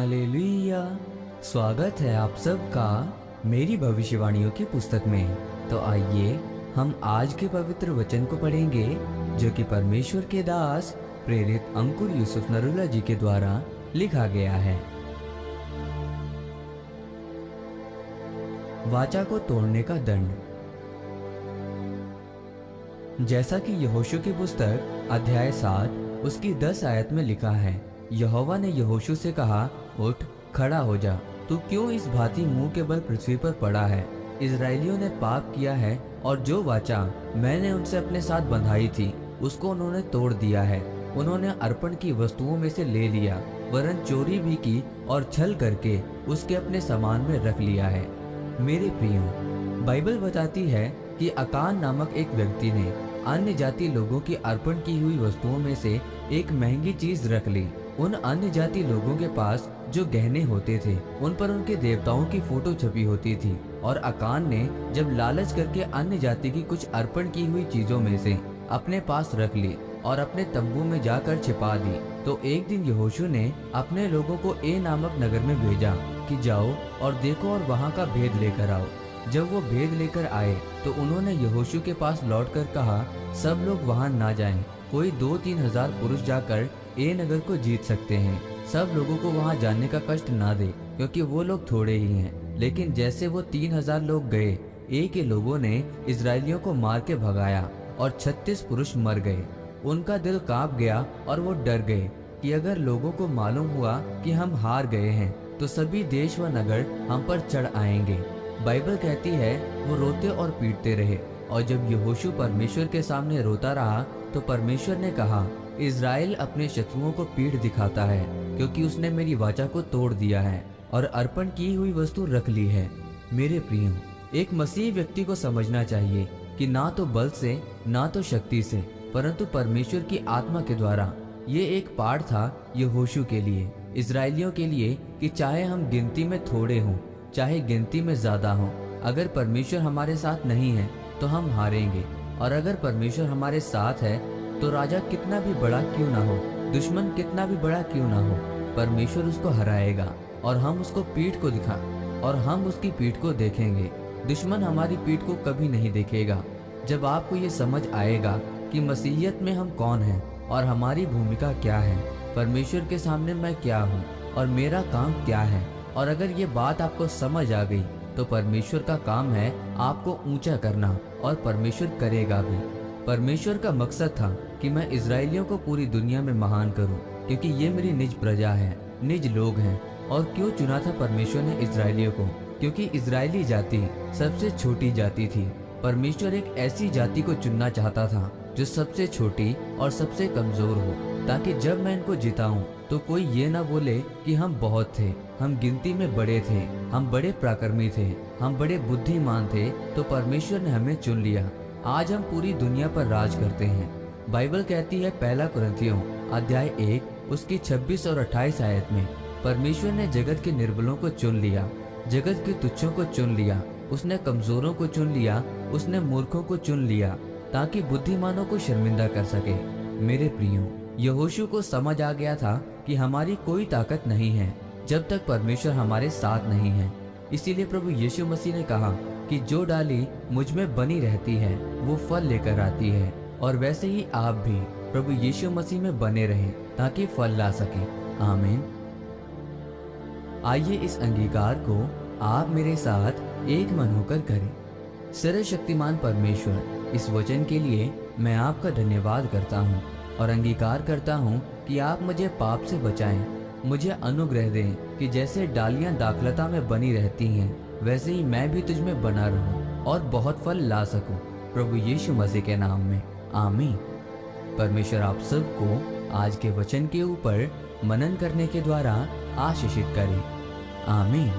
Hallelujah. स्वागत है आप सबका मेरी भविष्यवाणियों की पुस्तक में। तो आइए हम आज के पवित्र वचन को पढ़ेंगे जो कि परमेश्वर के दास प्रेरित अंकुर यूसुफ नरूला जी के द्वारा लिखा गया है। वाचा को तोड़ने का दंड। जैसा कि यहोशू की पुस्तक अध्याय 7 उसकी 10 आयत में लिखा है, यहोवा ने यहोशू से कहा, उठ खड़ा हो जा, तू क्यों इस भांति मुंह के बल पृथ्वी पर पड़ा है। इजरायलियों ने पाप किया है और जो वाचा मैंने उनसे अपने साथ बंधाई थी उसको उन्होंने तोड़ दिया है। उन्होंने अर्पण की वस्तुओं में से ले लिया, वरन चोरी भी की और छल करके उसके अपने सामान में रख लिया है। मेरे प्रियो, बाइबल बताती है कि अकान नामक एक व्यक्ति ने अन्य जाति लोगों की अर्पण की हुई वस्तुओं में से एक महंगी चीज रख ली। उन अन्य जाति लोगों के पास जो गहने होते थे उन पर उनके देवताओं की फोटो छपी होती थी, और अकान ने जब लालच करके अन्य जाति की कुछ अर्पण की हुई चीजों में से अपने पास रख ली और अपने तंबू में जाकर छिपा दी, तो एक दिन यहोशू ने अपने लोगों को ए नामक नगर में भेजा कि जाओ और देखो और वहाँ का भेद लेकर आओ। जब वो भेद लेकर आए तो उन्होंने यहोशू के पास लौटकर कहा, सब लोग वहाँ ना जाएं, कोई 2-3 हजार पुरुष जाकर ए नगर को जीत सकते हैं। सब लोगों को वहाँ जाने का कष्ट ना दे, क्योंकि वो लोग थोड़े ही हैं। लेकिन जैसे वो 3000 लोग गए, ए के लोगों ने इजरायलियों को मार के भगाया और 36 पुरुष मर गए। उनका दिल कांप गया और वो डर गए कि अगर लोगों को मालूम हुआ कि हम हार गए हैं तो सभी देश व नगर हम पर चढ़ आएंगे। बाइबल कहती है वो रोते और पीटते रहे, और जब यहोशू परमेश्वर के सामने रोता रहा तो परमेश्वर ने कहा, इज़राइल अपने शत्रुओं को पीठ दिखाता है, क्योंकि उसने मेरी वाचा को तोड़ दिया है और अर्पण की हुई वस्तु रख ली है। मेरे प्रियो, एक मसीह व्यक्ति को समझना चाहिए कि ना तो बल से ना तो शक्ति से, परंतु परमेश्वर की आत्मा के द्वारा। ये एक पाठ था यहोशू के लिए, इजरायलियों के लिए, कि चाहे हम गिनती में थोड़े हों चाहे गिनती में ज्यादा हों, अगर परमेश्वर हमारे साथ नहीं है तो हम हारेंगे, और अगर परमेश्वर हमारे साथ है तो राजा कितना भी बड़ा क्यों ना हो, दुश्मन कितना भी बड़ा क्यों ना हो, परमेश्वर उसको हराएगा और हम उसको पीठ को देखेंगे। दुश्मन हमारी पीठ को कभी नहीं देखेगा। जब आपको ये समझ आएगा कि मसीहियत में हम कौन हैं और हमारी भूमिका क्या है, परमेश्वर के सामने मैं क्या हूँ और मेरा काम क्या है, और अगर ये बात आपको समझ आ गई तो परमेश्वर का काम है आपको ऊंचा करना, और परमेश्वर करेगा भी। परमेश्वर का मकसद था कि मैं इजरायलियों को पूरी दुनिया में महान करूं, क्योंकि ये मेरी निज प्रजा है, निज लोग हैं। और क्यों चुना था परमेश्वर ने इजरायलियों को? क्योंकि इजरायली जाति सबसे छोटी जाति थी। परमेश्वर एक ऐसी जाति को चुनना चाहता था जो सबसे छोटी और सबसे कमजोर हो, ताकि जब मैं इनको जिताऊं तो कोई ये ना बोले कि हम बहुत थे, हम गिनती में बड़े थे, हम बड़े पराक्रमी थे, हम बड़े बुद्धिमान थे, तो परमेश्वर ने हमें चुन लिया। आज हम पूरी दुनिया पर राज करते हैं। बाइबल कहती है पहला कुरिन्थियों अध्याय 1 उसकी 26 और 28 आयत में, परमेश्वर ने जगत के निर्बलों को चुन लिया, जगत के तुच्छों को चुन लिया, उसने कमजोरों को चुन लिया, उसने मूर्खों को चुन लिया, ताकि बुद्धिमानों को शर्मिंदा कर सके। मेरे प्रियो, यहोशू को समझ आ गया था कि हमारी कोई ताकत नहीं है जब तक परमेश्वर हमारे साथ नहीं है। इसीलिए प्रभु यीशु मसीह ने कहा कि जो डाली मुझ में बनी रहती है वो फल लेकर आती है, और वैसे ही आप भी प्रभु यीशु मसीह में बने रहें ताकि फल ला सके। आमीन। आइए इस अंगीकार को आप मेरे साथ एक मन होकर करें। सर्वशक्तिमान परमेश्वर, इस वचन के लिए मैं आपका धन्यवाद करता हूँ और अंगीकार करता हूँ कि आप मुझे पाप से बचाएं, मुझे अनुग्रह दें कि जैसे डालियां दाखलता में बनी रहती हैं वैसे ही मैं भी तुझ में बना रहूं और बहुत फल ला सकूं, प्रभु यीशु मसीह के नाम में। आमीन। परमेश्वर आप सबको आज के वचन के ऊपर मनन करने के द्वारा आशीषित करे। आमीन।